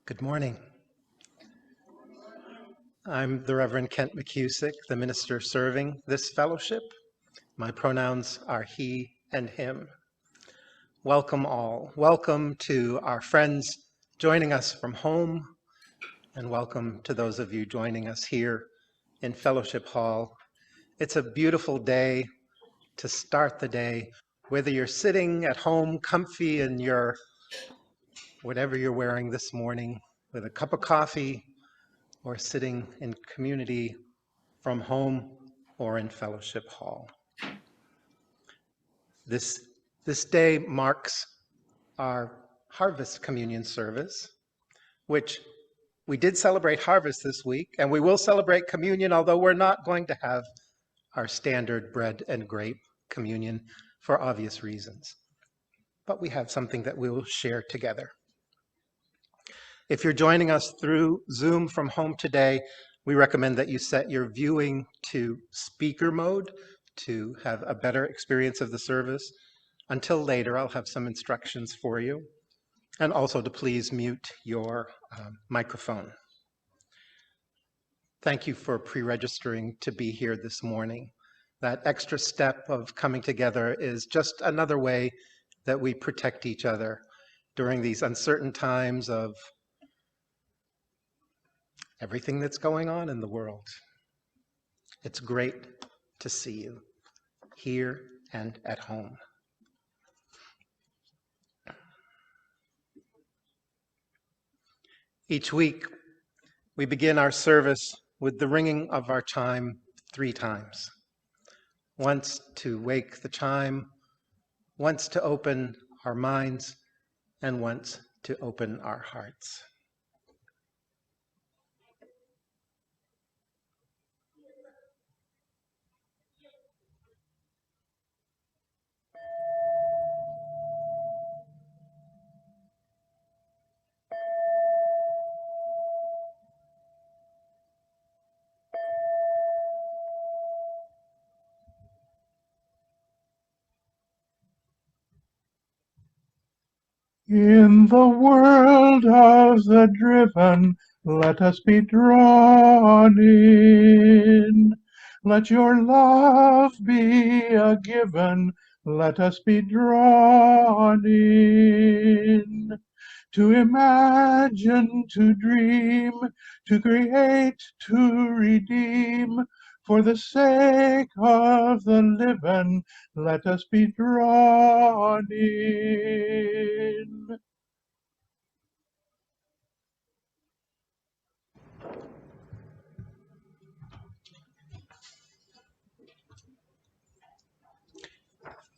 Good morning. I'm the Reverend Kent McCusick, the minister serving this fellowship. My pronouns are he and him. Welcome all. Welcome to our friends joining us from home, and welcome to those of you joining us here in Fellowship Hall. It's a beautiful day to start the day, whether you're sitting at home comfy in your whatever you're wearing this morning with a cup of coffee, or sitting in community from home or in Fellowship Hall. This day marks our Harvest Communion service, which we did celebrate harvest this week, and we will celebrate communion, although we're not going to have our standard bread and grape communion for obvious reasons. But we have something that we will share together. If you're joining us through Zoom from home today, we recommend that you set your viewing to speaker mode to have a better experience of the service. Until later, I'll have some instructions for you. And also to please mute your microphone. Thank you for pre-registering to be here this morning. That extra step of coming together is just another way that we protect each other during these uncertain times of everything that's going on in the world. It's great to see you here and at home. Each week, we begin our service with the ringing of our chime 3 times. Once to wake the chime, once to open our minds, and once to open our hearts. In the world of the driven, let us be drawn in. Let your love be a given, let us be drawn in. To imagine, to dream, to create, to redeem, for the sake of the living, let us be drawn in.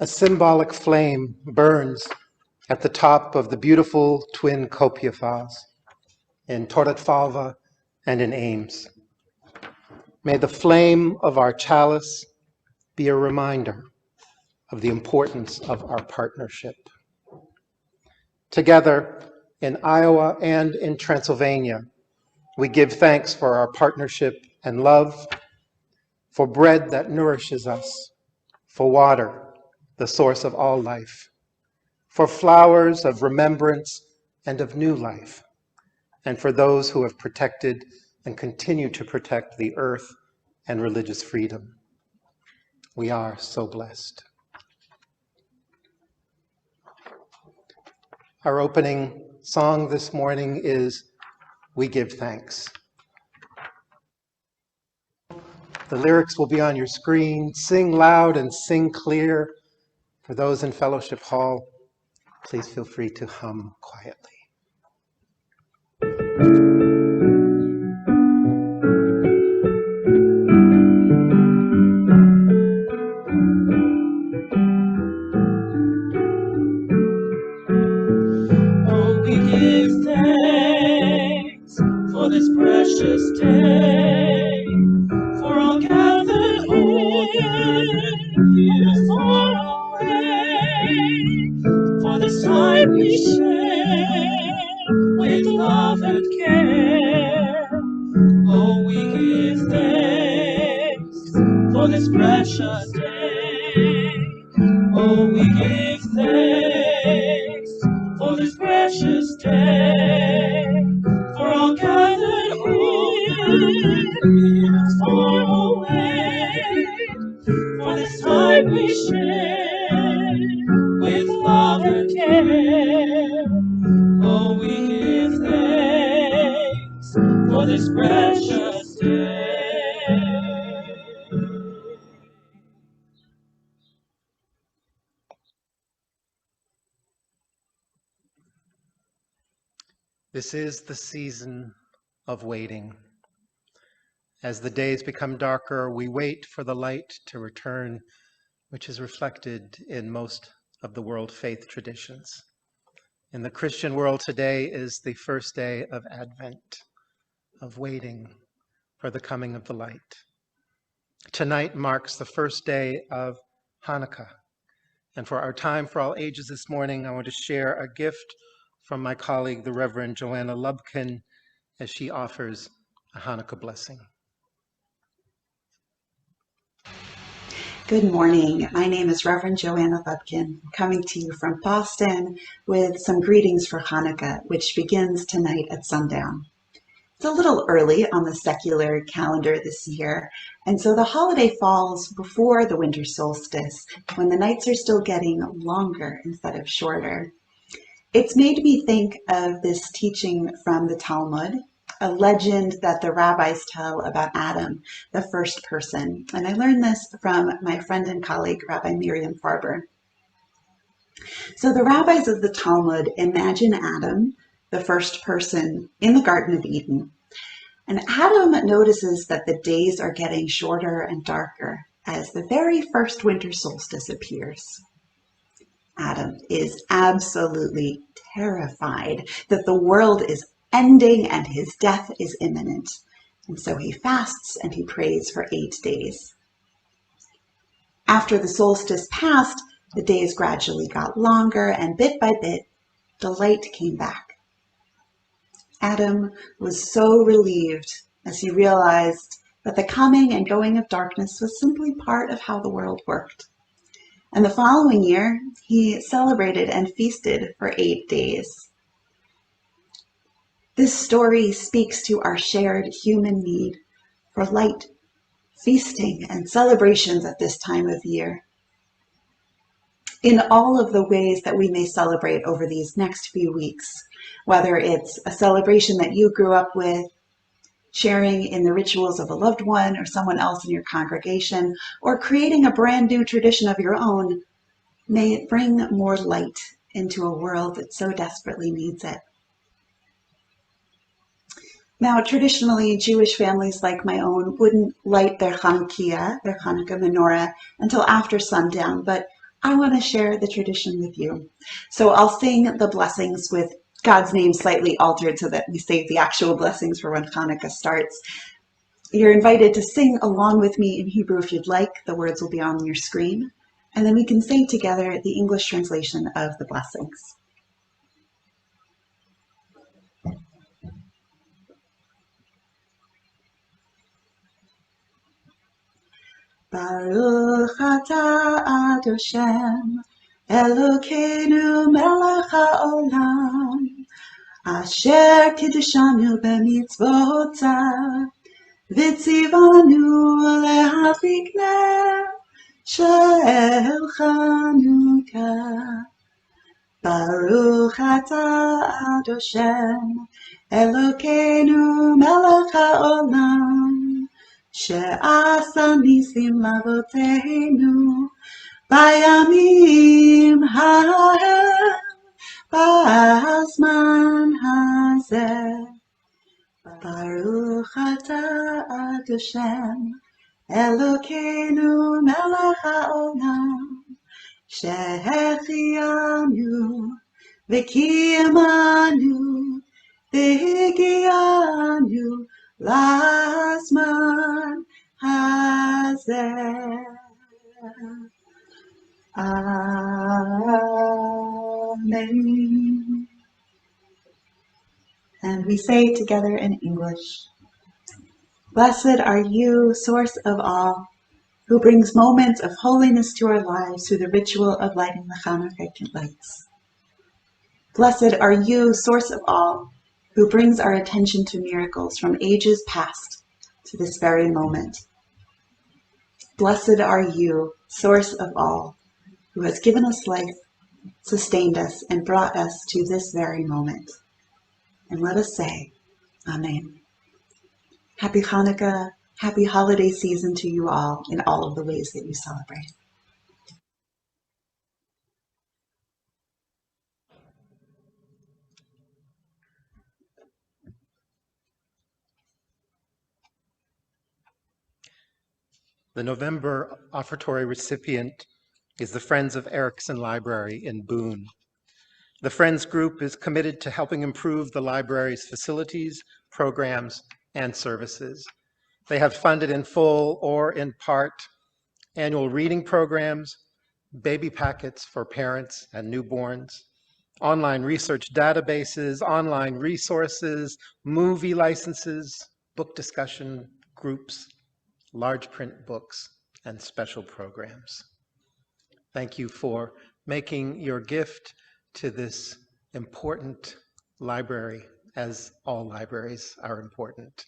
A symbolic flame burns at the top of the beautiful twin Kopiafas in Torretfalva and in Ames. May the flame of our chalice be a reminder of the importance of our partnership. Together in Iowa and in Transylvania, we give thanks for our partnership and love, for bread that nourishes us, for water, the source of all life, for flowers of remembrance and of new life, and for those who have protected and continue to protect the earth and religious freedom. We are so blessed. Our opening song this morning is "We Give Thanks." The lyrics will be on your screen. Sing loud and sing clear. For those in Fellowship Hall, please feel free to hum quietly. Oh, we give thanks for this precious day, for all gathered here far away, for this time we share with love and care. Oh, we give thanks for this precious day. Oh, we give thanks for this precious day. for this precious day. This is the season of waiting. As the days become darker, we wait for the light to return, which is reflected in most of the world faith traditions. In the Christian world, today is the first day of Advent, of waiting for the coming of the light. Tonight marks the first day of Hanukkah. And for our Time for All Ages this morning, I want to share a gift from my colleague, the Reverend Joanna Lubkin, as she offers a Hanukkah blessing. Good morning. My name is Reverend Joanna Lubkin, coming to you from Boston with some greetings for Hanukkah, which begins tonight at sundown. It's a little early on the secular calendar this year, and so the holiday falls before the winter solstice, when the nights are still getting longer instead of shorter. It's made me think of this teaching from the Talmud, a legend that the rabbis tell about Adam, the first person. And I learned this from my friend and colleague, Rabbi Miriam Farber. So the rabbis of the Talmud imagine Adam, the first person, in the Garden of Eden. And Adam notices that the days are getting shorter and darker as the very first winter solstice appears. Adam is absolutely terrified that the world is ending and his death is imminent. And so he fasts and he prays for 8 days. After the solstice passed, the days gradually got longer, and bit by bit, the light came back. Adam was so relieved as he realized that the coming and going of darkness was simply part of how the world worked. And the following year, he celebrated and feasted for 8 days. This story speaks to our shared human need for light, feasting, and celebrations at this time of year. In all of the ways that we may celebrate over these next few weeks, whether it's a celebration that you grew up with, sharing in the rituals of a loved one or someone else in your congregation, or creating a brand new tradition of your own, may it bring more light into a world that so desperately needs it. Now, traditionally, Jewish families like my own wouldn't light their Chanukiah, their Hanukkah menorah, until after sundown, but I want to share the tradition with you. So I'll sing the blessings with God's name slightly altered so that we save the actual blessings for when Hanukkah starts. You're invited to sing along with me in Hebrew if you'd like. The words will be on your screen. And then we can say together the English translation of the blessings. Baruch atah Hashem, Elokeinu melech haolam, asher kiddushanu b'mitzvotav, v'tzivanu lehadlik ner shel Chanukah. Baruch atah Hashem, Elokeinu melech haolam, she'asa nisim lavotenu bayamim hahem b'azman hazeh. Baruch atah Hashem, Elokeinu melech haolam, שהחיינו וקיימנו והגיענו לזמן הזה. Amen. And we say together in English, Blessed are you, source of all, who brings moments of holiness to our lives through the ritual of lighting the Hanukkah lights. Blessed are you, source of all, who brings our attention to miracles from ages past to this very moment. Blessed are you, source of all, who has given us life, sustained us, and brought us to this very moment. And let us say, Amen. Happy Hanukkah, happy holiday season to you all in all of the ways that you celebrate. The November offertory recipient is the Friends of Erickson Library in Boone. The Friends group is committed to helping improve the library's facilities, programs, and services. They have funded in full or in part annual reading programs, baby packets for parents and newborns, online research databases, online resources, movie licenses, book discussion groups, large print books, and special programs. Thank you for making your gift to this important library, as all libraries are important.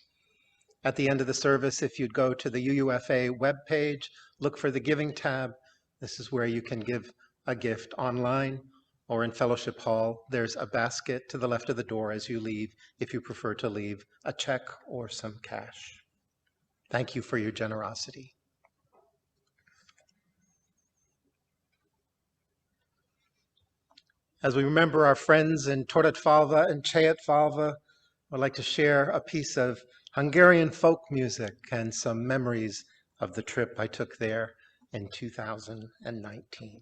At the end of the service, if you'd go to the UUFA webpage, look for the Giving tab. This is where you can give a gift online or in Fellowship Hall. There's a basket to the left of the door as you leave, if you prefer to leave a check or some cash. Thank you for your generosity. As we remember our friends in Torretfalva and Cheetfalva, I'd like to share a piece of Hungarian folk music and some memories of the trip I took there in 2019.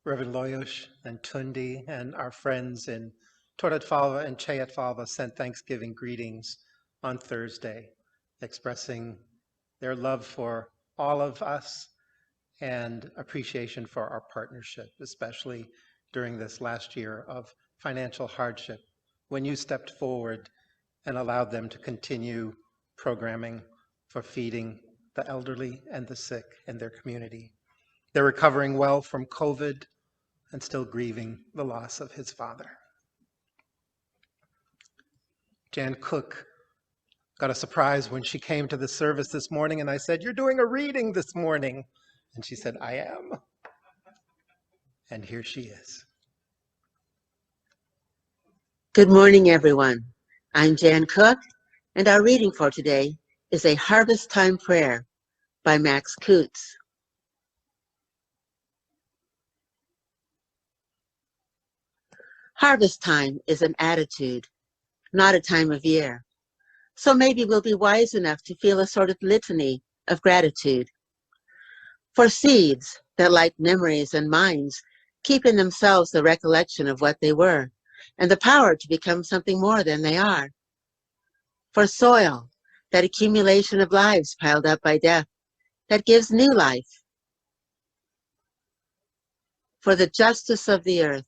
Reverend Loyosh and Tundi and our friends in Toratfalva and Chayatfalva sent Thanksgiving greetings on Thursday, expressing their love for all of us and appreciation for our partnership, especially during this last year of financial hardship, when you stepped forward and allowed them to continue programming for feeding the elderly and the sick in their community. They're recovering well from COVID and still grieving the loss of his father. Jan Cook got a surprise when she came to the service this morning, and I said, "You're doing a reading this morning." And she said, "I am." And here she is. Good morning, everyone. I'm Jan Cook, and our reading for today is a Harvest Time Prayer by Max Coots. Harvest time is an attitude, not a time of year. So maybe we'll be wise enough to feel a sort of litany of gratitude for seeds that, like memories and minds, keep in themselves the recollection of what they were and the power to become something more than they are. For soil, that accumulation of lives piled up by death that gives new life. For the justice of the earth,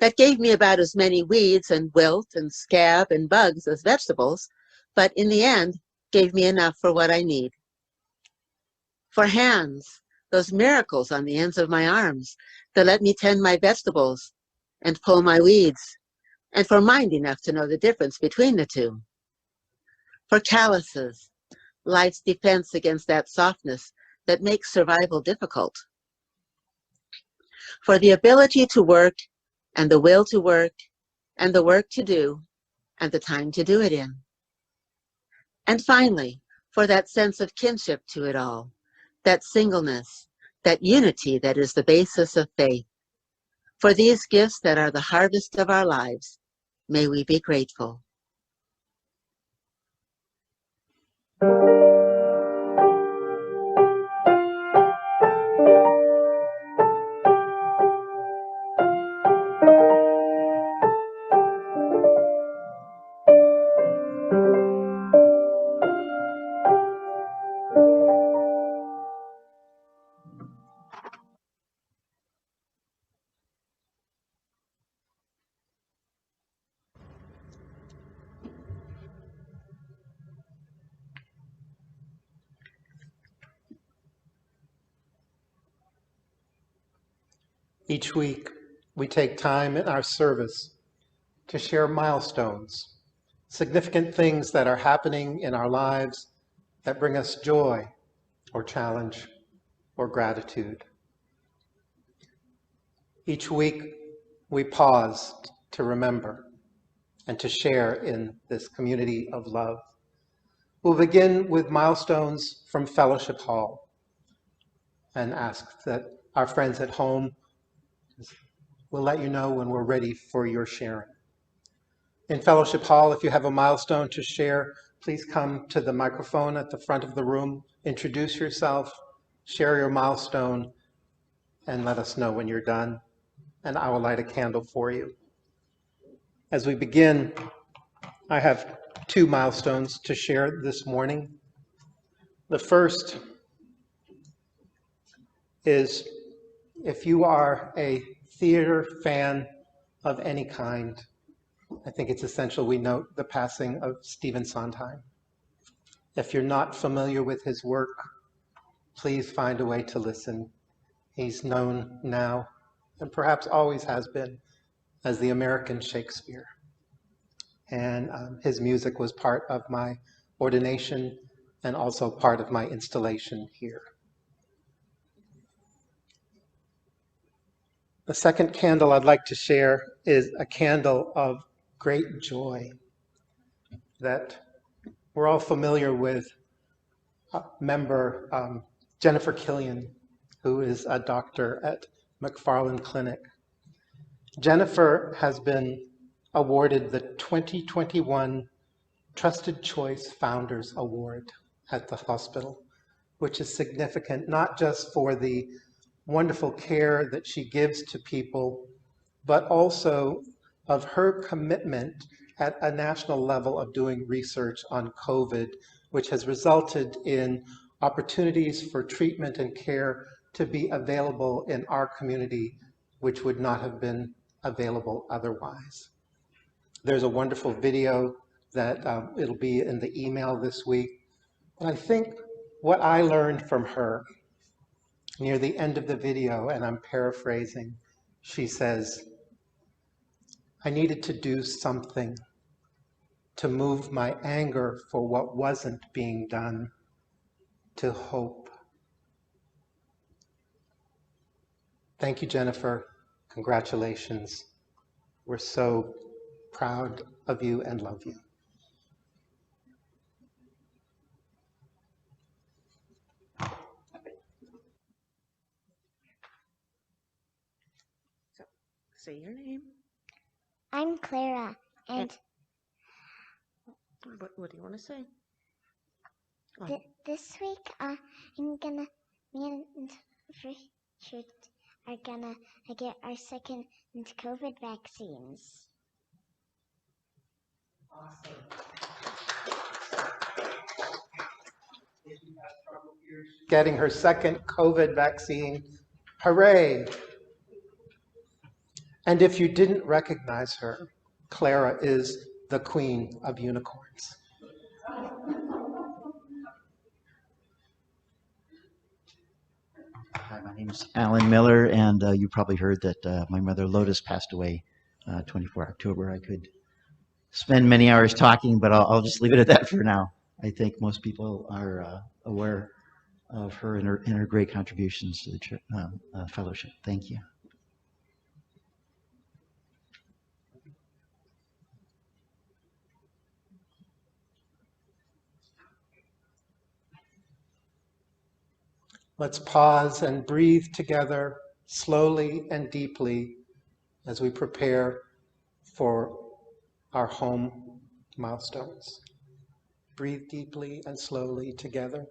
that gave me about as many weeds and wilt and scab and bugs as vegetables, but in the end gave me enough for what I need. For hands, those miracles on the ends of my arms that let me tend my vegetables and pull my weeds, and for mind enough to know the difference between the two. For calluses, life's defense against that softness that makes survival difficult. For the ability to work and the will to work and the work to do and the time to do it in. And finally, for that sense of kinship to it all, that singleness, that unity that is the basis of faith. For these gifts that are the harvest of our lives, may we be grateful. Each week, we take time in our service to share milestones, significant things that are happening in our lives that bring us joy or challenge or gratitude. Each week, we pause to remember and to share in this community of love. We'll begin with milestones from Fellowship Hall and ask that our friends at home will let you know when we're ready for your sharing. In Fellowship Hall, if you have a milestone to share, please come to the microphone at the front of the room, introduce yourself, share your milestone, and let us know when you're done, and I will light a candle for you. As we begin, I have 2 milestones to share this morning. The first is if you are a theater fan of any kind, I think it's essential we note the passing of Stephen Sondheim. If you're not familiar with his work, please find a way to listen. He's known now, and perhaps always has been, as the American Shakespeare. And his music was part of my ordination and also part of my installation here. The second candle I'd like to share is a candle of great joy that we're all familiar with. Member Jennifer Killian, who is a doctor at McFarland Clinic. Jennifer has been awarded the 2021 Trusted Choice Founders Award at the hospital, which is significant not just for the wonderful care that she gives to people, but also of her commitment at a national level of doing research on COVID, which has resulted in opportunities for treatment and care to be available in our community, which would not have been available otherwise. There's a wonderful video that it'll be in the email this week. And I think what I learned from her near the end of the video, and I'm paraphrasing, she says, I needed to do something to move my anger for what wasn't being done to hope. Thank you, Jennifer. Congratulations. We're so proud of you and love you. Say your name. I'm Clara, and What do you want to say? this week me and Richard are gonna get our second COVID vaccines. Awesome. Getting her second COVID vaccine. Hooray! And if you didn't recognize her, Clara is the queen of unicorns. Hi, my name is Alan Miller, and you probably heard that my mother Lotus passed away 24 October. I could spend many hours talking, but I'll just leave it at that for now. I think most people are aware of her and her great contributions to the fellowship. Thank you. Let's pause and breathe together slowly and deeply as we prepare for our home milestones. Breathe deeply and slowly together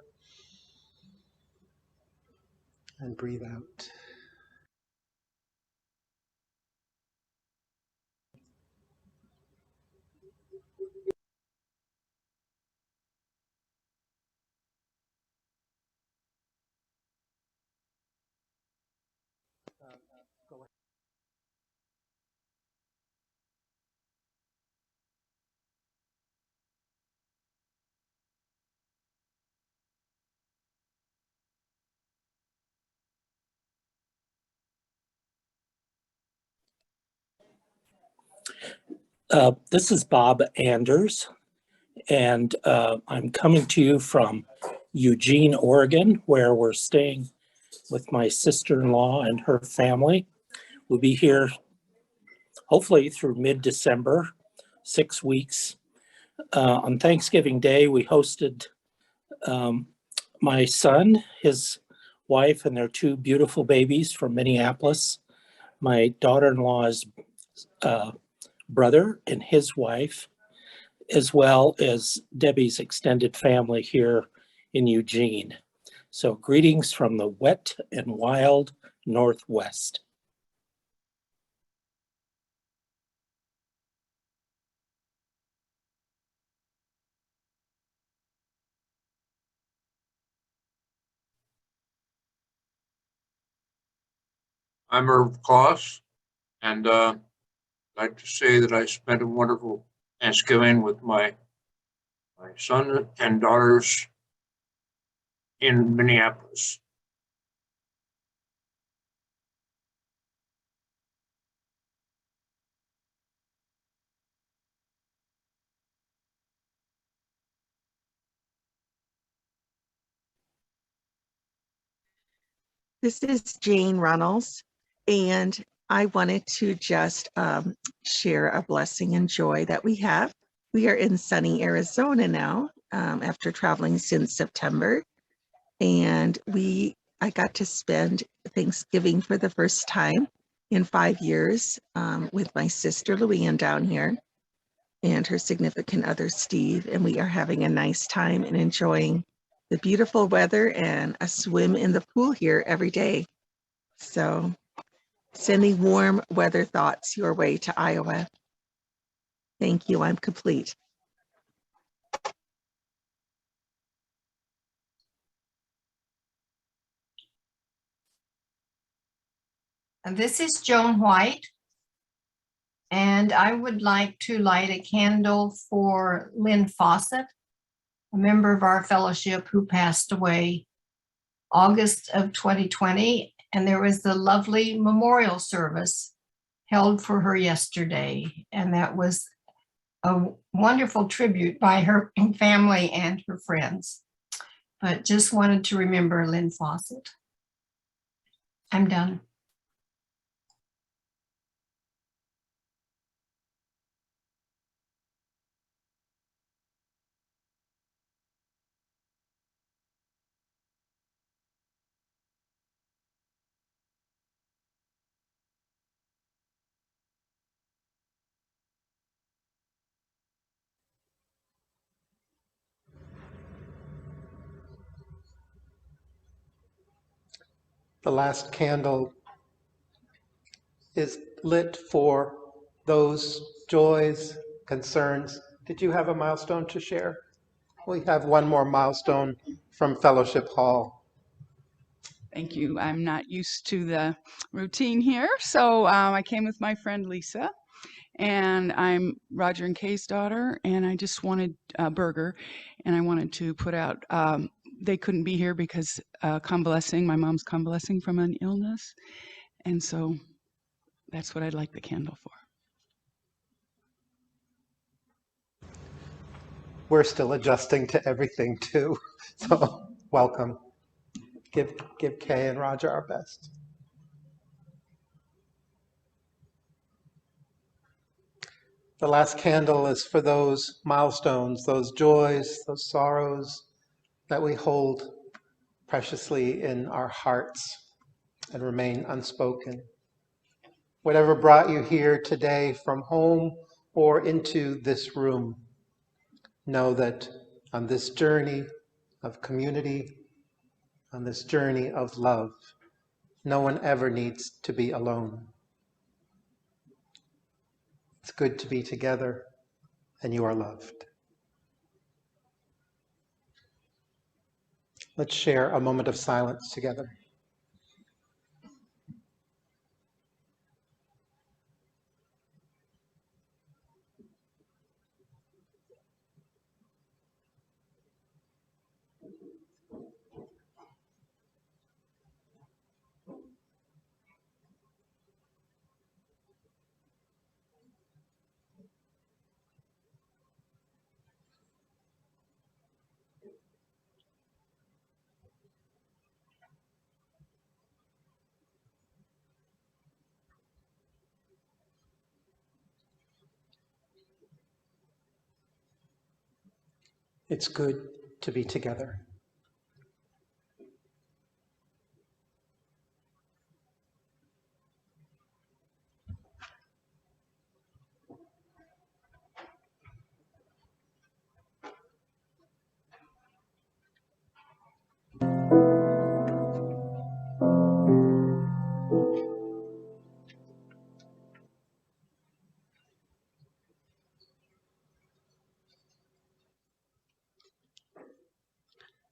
and breathe out. This is Bob Anders, and I'm coming to you from Eugene, Oregon, where we're staying with my sister-in-law and her family. We'll be here hopefully through mid-December, 6 weeks. On Thanksgiving Day, we hosted my son, his wife, and their two beautiful babies from Minneapolis. My daughter-in-law's brother and his wife, as well as Debbie's extended family here in Eugene. So greetings from the wet and wild Northwest. I'm Irv Kloss, and I'd like to say that I spent a wonderful Thanksgiving with my son and daughters in Minneapolis. This is Jane Runnels, and I wanted to just share a blessing and joy that we have. We are in sunny Arizona now after traveling since September, and I got to spend Thanksgiving for the first time in 5 years with my sister Luann down here and her significant other Steve, and we are having a nice time and enjoying the beautiful weather and a swim in the pool here every day. So sending warm weather thoughts your way to Iowa. Thank you. I'm complete. This is Joan White, and I would like to light a candle for Lynn Fawcett, a member of our fellowship who passed away August of 2020, and there was the lovely memorial service held for her yesterday, and that was a wonderful tribute by her family and her friends. But just wanted to remember Lynn Fawcett. I'm done. The last candle is lit for those joys, concerns. Did you have a milestone to share? We have one more milestone from Fellowship Hall. Thank you. I'm not used to the routine here. So I came with my friend Lisa, and I'm Roger and Kay's daughter, and I just wanted a burger, and I wanted to put out, they couldn't be here because convalescing, my mom's convalescing from an illness. And so that's what I'd like the candle for. We're still adjusting to everything too. So welcome. Give Kay and Roger our best. The last candle is for those milestones, those joys, those sorrows that we hold preciously in our hearts and remain unspoken. Whatever brought you here today from home or into this room, know that on this journey of community, on this journey of love, no one ever needs to be alone. It's good to be together, and you are loved. Let's share a moment of silence together. It's good to be together.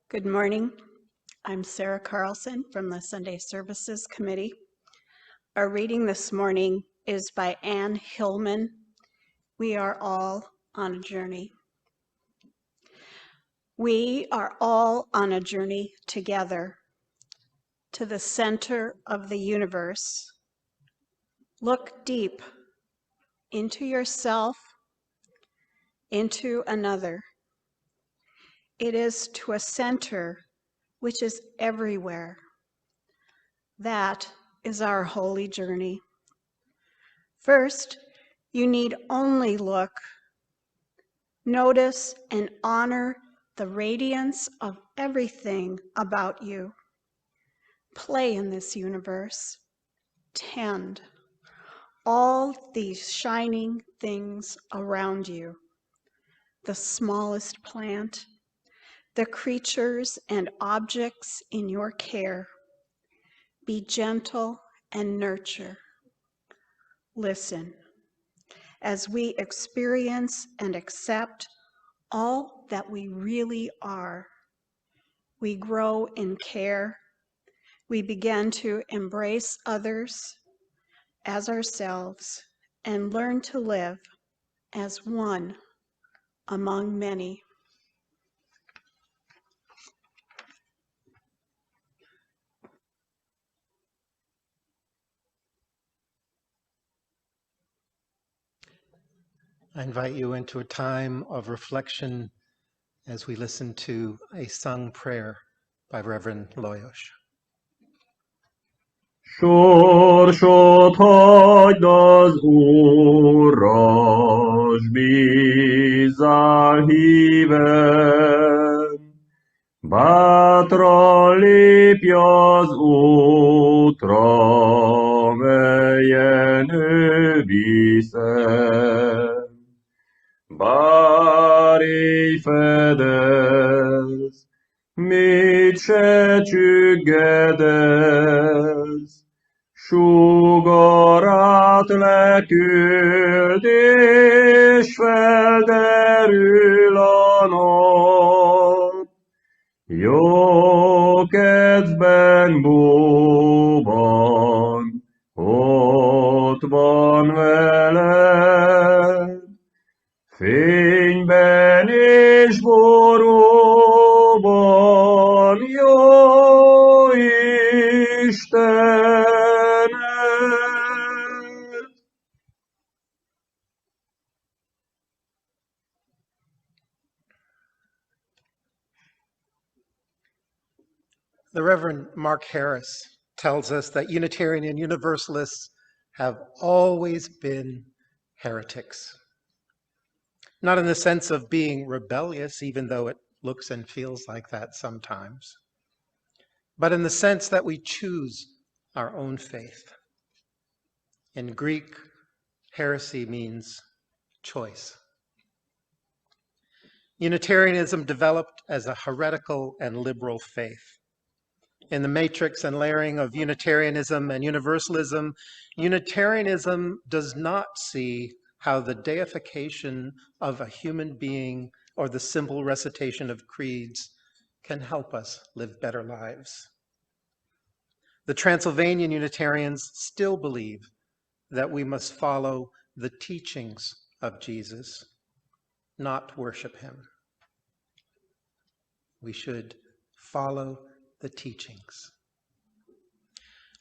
Good morning. I'm Sarah Carlson from the Sunday Services Committee. Our reading this morning is by Anne Hillman. We are all on a journey. We are all on a journey together to the center of the universe. Look deep into yourself, into another. It is to a center which is everywhere. That is our holy journey. First, you need only look. Notice and honor the radiance of everything about you. Play in this universe. Tend all these shining things around you. The smallest plant, the creatures and objects in your care. Be gentle and nurture. Listen. as we experience and accept all that we really are. We grow in care. We begin to embrace others as ourselves and learn to live as one among many. I invite you into a time of reflection as we listen to a sung prayer by Reverend Loyosh. Sorsot hagyd az Úrra, s bízzál híven, bátran lépj az útra, melyen ő viszem. Bár így fedez, mit se csüggedez, sugarát leküld, és felderül a nap. Jó kedvben búban, ott van veled, fényben és borúban, jó Istenet. The Reverend Mark Harris tells us that Unitarian and Universalists have always been heretics. Not in the sense of being rebellious, even though it looks and feels like that sometimes, but in the sense that we choose our own faith. In Greek, heresy means choice. Unitarianism developed as a heretical and liberal faith. In the matrix and layering of Unitarianism and Universalism, Unitarianism does not see how the deification of a human being or the simple recitation of creeds can help us live better lives. The Transylvanian Unitarians still believe that we must follow the teachings of Jesus, not worship him. We should follow the teachings.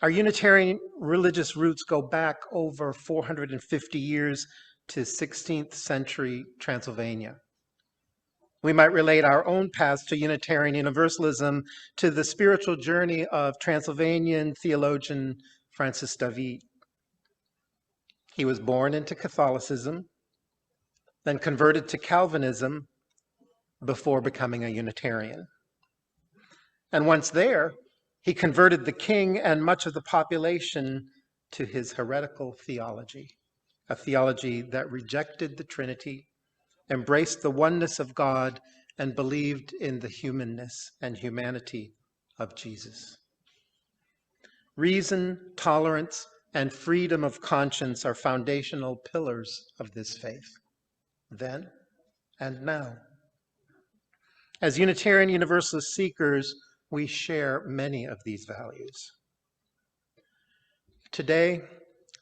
Our Unitarian religious roots go back over 450 years to 16th century Transylvania. We might relate our own paths to Unitarian Universalism to the spiritual journey of Transylvanian theologian Francis David. He was born into Catholicism, then converted to Calvinism before becoming a Unitarian. And once there, he converted the king and much of the population to his heretical theology, a theology that rejected the Trinity, embraced the oneness of God, and believed in the humanness and humanity of Jesus. Reason, tolerance, and freedom of conscience are foundational pillars of this faith, then and now. As Unitarian Universalist seekers, we share many of these values. Today,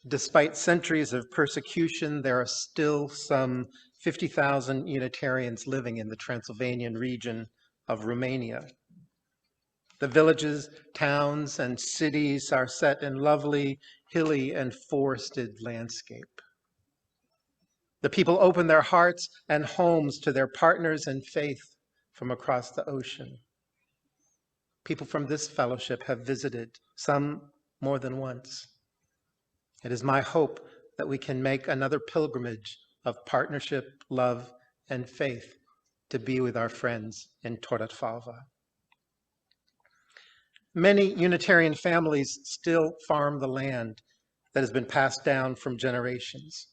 despite centuries of persecution, there are still some 50,000 Unitarians living in the Transylvanian region of Romania. The villages, towns, and cities are set in lovely, hilly, and forested landscape. The people open their hearts and homes to their partners in faith from across the ocean. People from this fellowship have visited, some more than once. It is my hope that we can make another pilgrimage of partnership, love, and faith to be with our friends in Torretfalva. Many Unitarian families still farm the land that has been passed down from generations.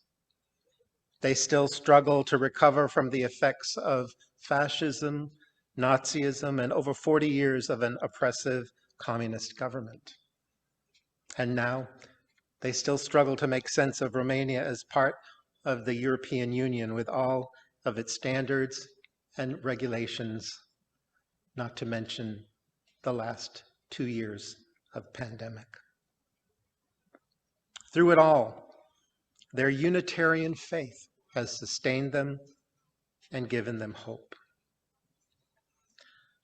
They still struggle to recover from the effects of fascism, Nazism, and over 40 years of an oppressive communist government. And now, they still struggle to make sense of Romania as part of the European Union with all of its standards and regulations, not to mention the last 2 years of pandemic. Through it all, their Unitarian faith has sustained them and given them hope.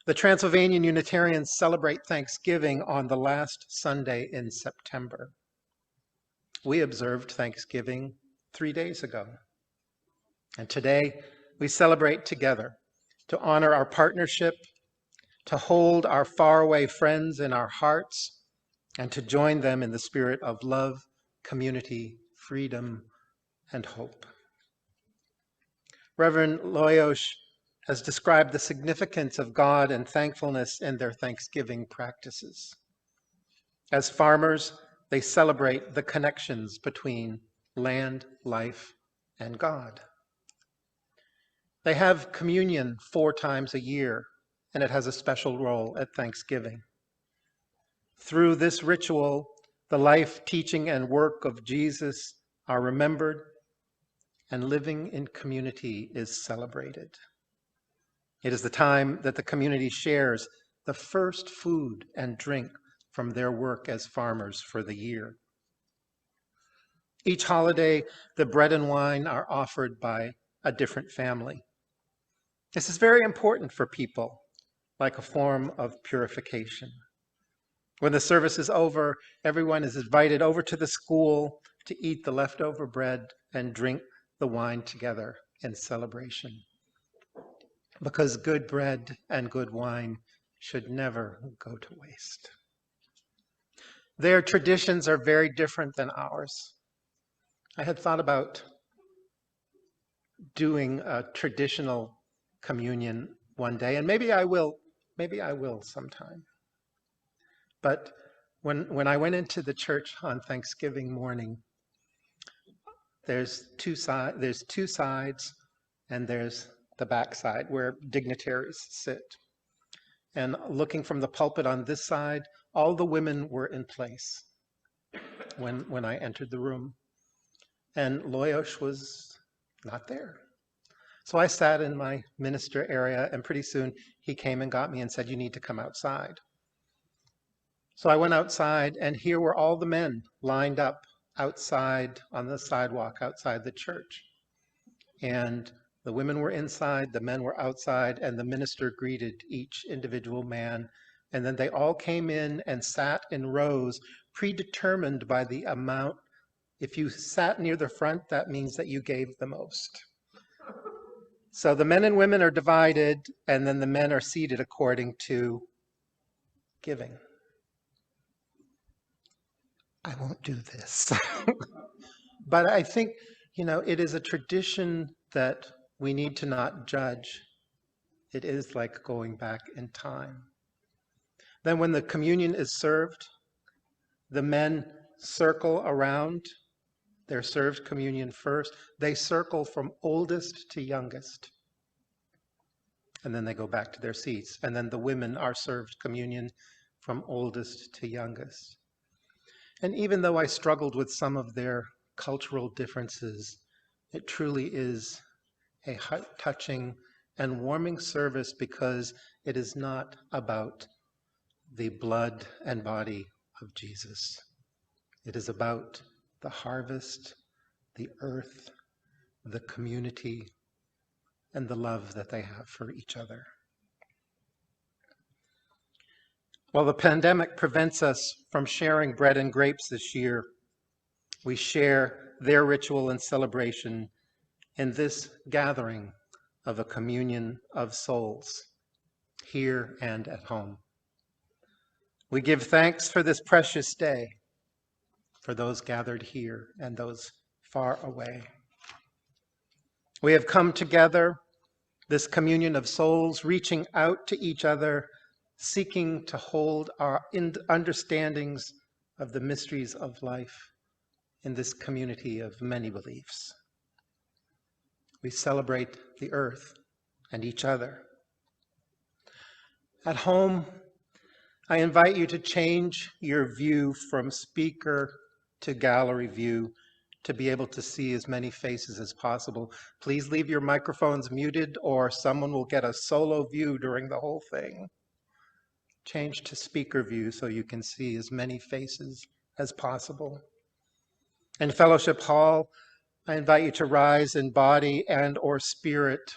The Transylvanian Unitarians celebrate Thanksgiving on the last Sunday in September. We observed Thanksgiving 3 days ago. And today we celebrate together to honor our partnership, to hold our faraway friends in our hearts, and to join them in the spirit of love, community, freedom, and hope. Reverend Loyosh has described the significance of God and thankfulness in their Thanksgiving practices. As farmers, they celebrate the connections between land, life, and God. They have communion 4 times a year, and it has a special role at Thanksgiving. Through this ritual, the life, teaching, and work of Jesus are remembered, and living in community is celebrated. It is the time that the community shares the first food and drink from their work as farmers for the year. Each holiday, the bread and wine are offered by a different family. This is very important for people, like a form of purification. When the service is over, everyone is invited over to the school to eat the leftover bread and drink the wine together in celebration. Because good bread and good wine should never go to waste. Their traditions are very different than ours. I had thought about doing a traditional communion one day, and maybe I will sometime. But when I went into the church on Thanksgiving morning, there's two sides, and there's the back side where dignitaries sit. And looking from the pulpit on this side, all the women were in place when I entered the room. And Loyosh was not there. So I sat in my minister area, and pretty soon he came and got me and said, "You need to come outside." So I went outside, and here were all the men lined up outside on the sidewalk outside the church. And the women were inside, the men were outside, and the minister greeted each individual man. And then they all came in and sat in rows predetermined by the amount. If you sat near the front, that means that you gave the most. So the men and women are divided, and then the men are seated according to giving. I won't do this. But I think, it is a tradition that we need to not judge. It is like going back in time. Then when the communion is served, the men circle around. They're served communion first. They circle from oldest to youngest. And then they go back to their seats. And then the women are served communion from oldest to youngest. And even though I struggled with some of their cultural differences, it truly is a heart-touching and warming service, because it is not about the blood and body of Jesus. It is about the harvest, the earth, the community, and the love that they have for each other. While the pandemic prevents us from sharing bread and grapes this year, we share their ritual and celebration in this gathering of a communion of souls, here and at home. We give thanks for this precious day, for those gathered here and those far away. We have come together, this communion of souls, reaching out to each other, seeking to hold our understandings of the mysteries of life in this community of many beliefs. We celebrate the earth and each other. At home, I invite you to change your view from speaker to gallery view to be able to see as many faces as possible. Please leave your microphones muted or someone will get a solo view during the whole thing. Change to speaker view so you can see as many faces as possible. In Fellowship Hall, I invite you to rise in body and or spirit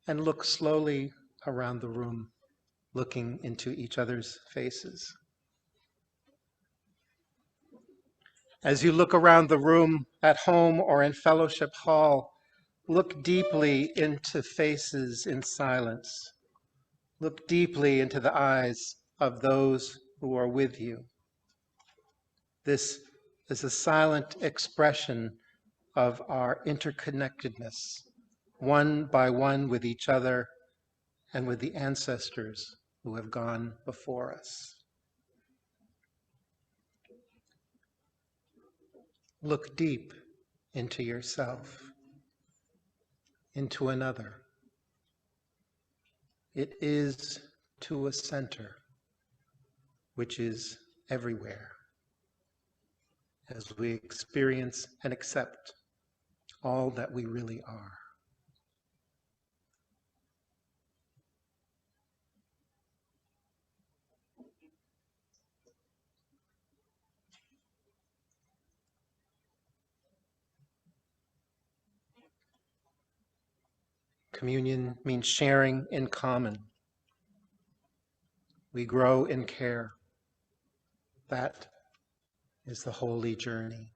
and look slowly around the room, looking into each other's faces. As you look around the room at home or in Fellowship Hall, look deeply into faces in silence. Look deeply into the eyes of those who are with you. This is a silent expression of our interconnectedness, one by one with each other and with the ancestors who have gone before us. Look deep into yourself, into another. It is to a center, which is everywhere, as we experience and accept all that we really are. Communion means sharing in common. We grow in care. That is the holy journey.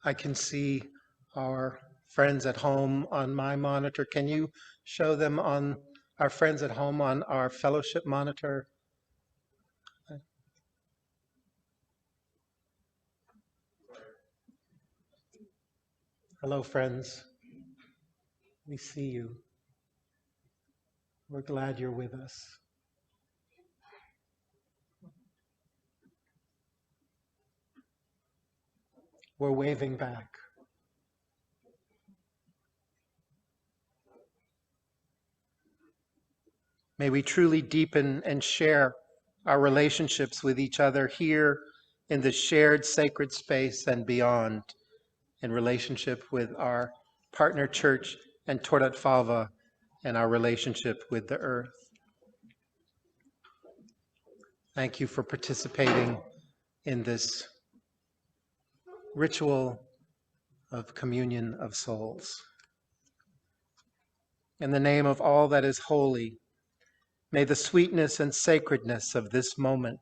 I can see our friends at home on my monitor. Can you show them on our friends at home on our fellowship monitor? Hello, friends. We see you. We're glad you're with us. We're waving back. May we truly deepen and share our relationships with each other here in the shared sacred space and beyond, in relationship with our partner church and Tordat Falva, and our relationship with the earth. Thank you for participating in this ritual of communion of souls. In the name of all that is holy, may the sweetness and sacredness of this moment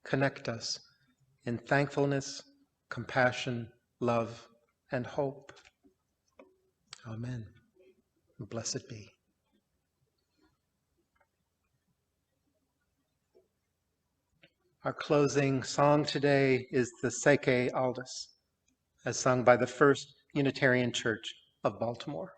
connect us in thankfulness, compassion, love, and hope. Amen. Blessed be. Our closing song today is the Seke Aldus, as sung by the First Unitarian Church of Baltimore.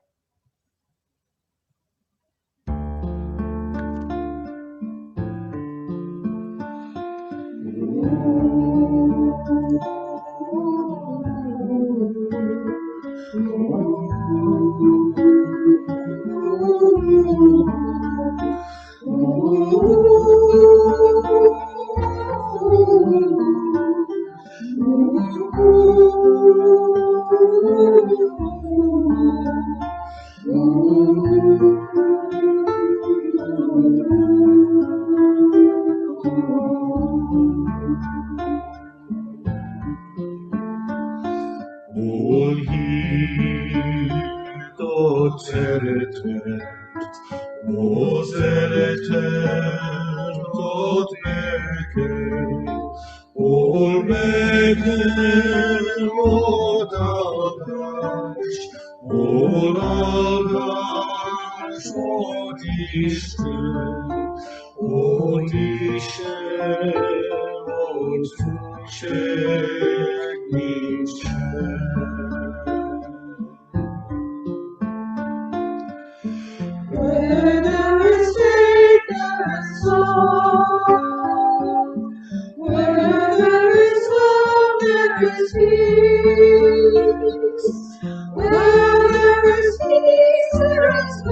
Where there is peace, there is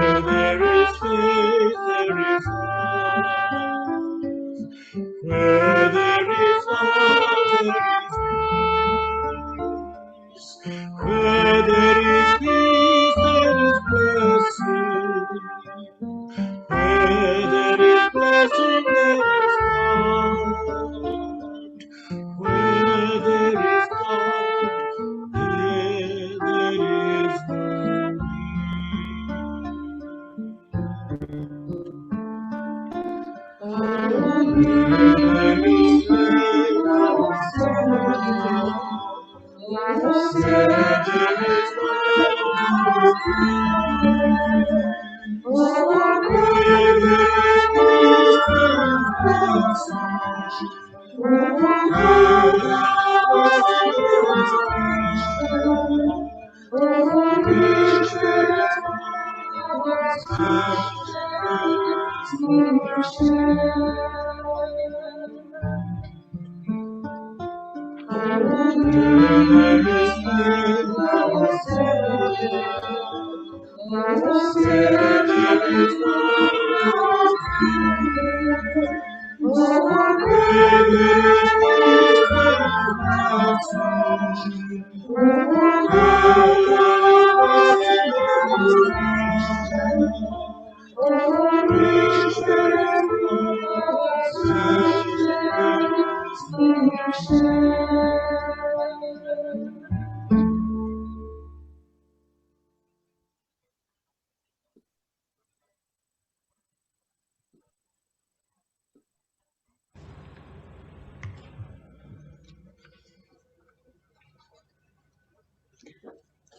Where there is faith, there is love. Where there is love, there is peace. Where there is peace, there is blessing. Where there is blessing, there is God. Where there is God, there is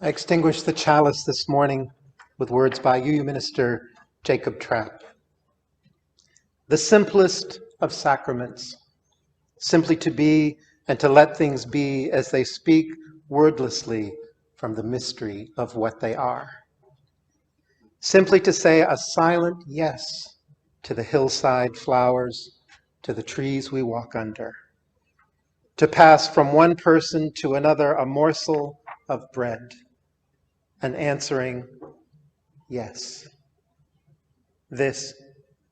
I extinguish the chalice this morning with words by UU Minister Jacob Trapp. The simplest of sacraments, simply to be and to let things be as they speak wordlessly from the mystery of what they are. Simply to say a silent yes to the hillside flowers, to the trees we walk under. To pass from one person to another a morsel of bread, an answering yes. This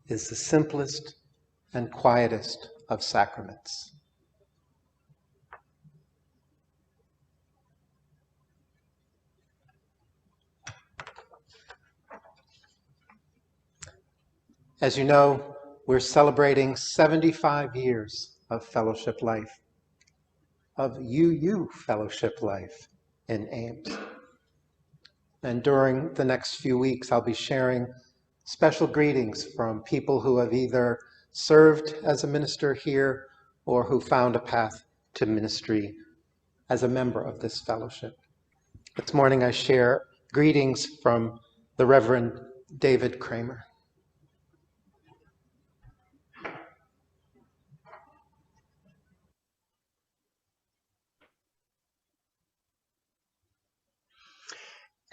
is the simplest and quietest of sacraments. As you know, we're celebrating 75 years of fellowship life, of UU fellowship life in Ames. And during the next few weeks, I'll be sharing special greetings from people who have either served as a minister here or who found a path to ministry as a member of this fellowship. This morning I share greetings from the Reverend David Kramer.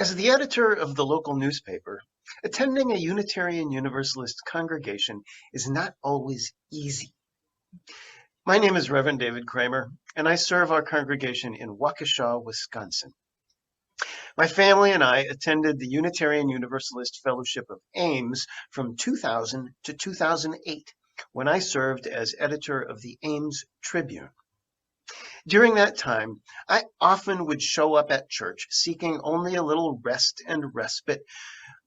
As the editor of the local newspaper, attending a Unitarian Universalist congregation is not always easy. My name is Reverend David Kramer, and I serve our congregation in Waukesha, Wisconsin. My family and I attended the Unitarian Universalist Fellowship of Ames from 2000 to 2008, when I served as editor of the Ames Tribune. During that time, I often would show up at church seeking only a little rest and respite,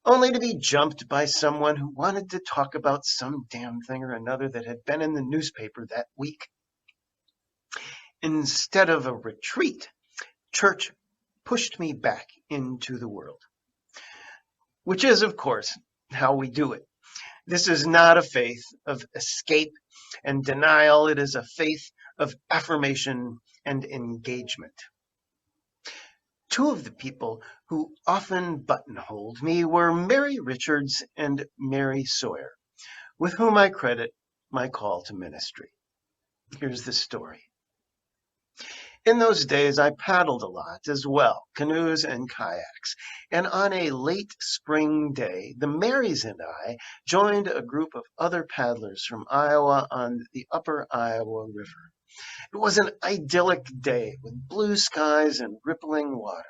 only to be jumped by someone who wanted to talk about some damn thing or another that had been in the newspaper that week. Instead of a retreat, church pushed me back into the world, which is, of course, how we do it. This is not a faith of escape and denial. It is a faith of affirmation and engagement. Two of the people who often buttonholed me were Mary Richards and Mary Sawyer, with whom I credit my call to ministry. Here's the story. In those days, I paddled a lot as well, canoes and kayaks. And on a late spring day, the Marys and I joined a group of other paddlers from Iowa on the upper Iowa River. It was an idyllic day with blue skies and rippling water.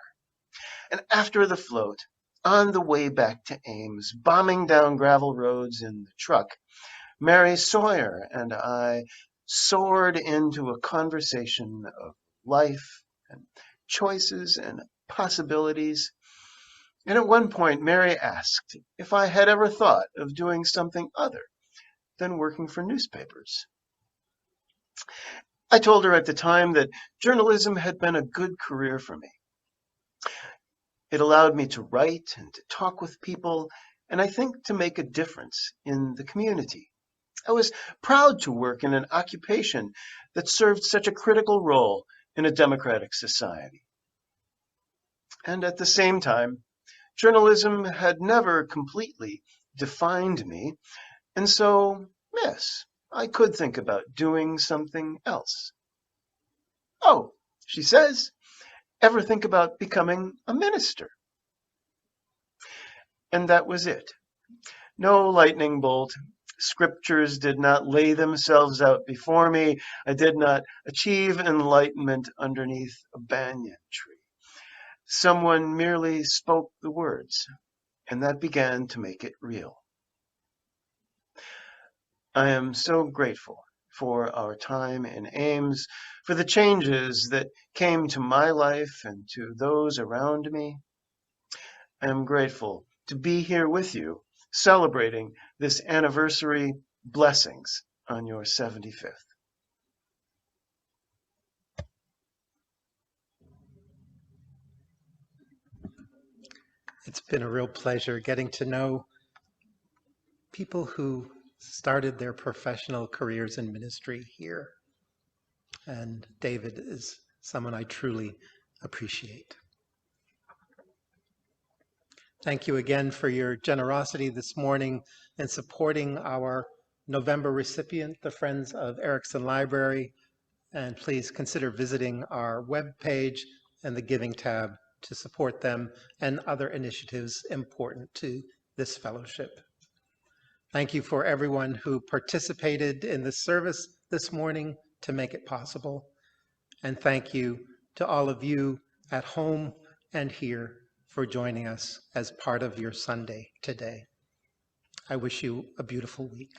And after the float, on the way back to Ames, bombing down gravel roads in the truck, Mary Sawyer and I soared into a conversation of life and choices and possibilities. And at one point, Mary asked if I had ever thought of doing something other than working for newspapers. I told her at the time that journalism had been a good career for me. It allowed me to write and to talk with people, and I think to make a difference in the community. I was proud to work in an occupation that served such a critical role in a democratic society. And at the same time, journalism had never completely defined me, and so, yes, I could think about doing something else. Oh, she says, ever think about becoming a minister? And that was it. No lightning bolt. Scriptures did not lay themselves out before me. I did not achieve enlightenment underneath a banyan tree. Someone merely spoke the words, and that began to make it real. I am so grateful for our time in Ames, for the changes that came to my life and to those around me. I am grateful to be here with you, celebrating this anniversary. Blessings on your 75th. It's been a real pleasure getting to know people who started their professional careers in ministry here. And David is someone I truly appreciate. Thank you again for your generosity this morning in supporting our November recipient, the Friends of Erickson Library. And please consider visiting our webpage and the Giving tab to support them and other initiatives important to this fellowship. Thank you for everyone who participated in the service this morning to make it possible. And thank you to all of you at home and here for joining us as part of your Sunday today. I wish you a beautiful week.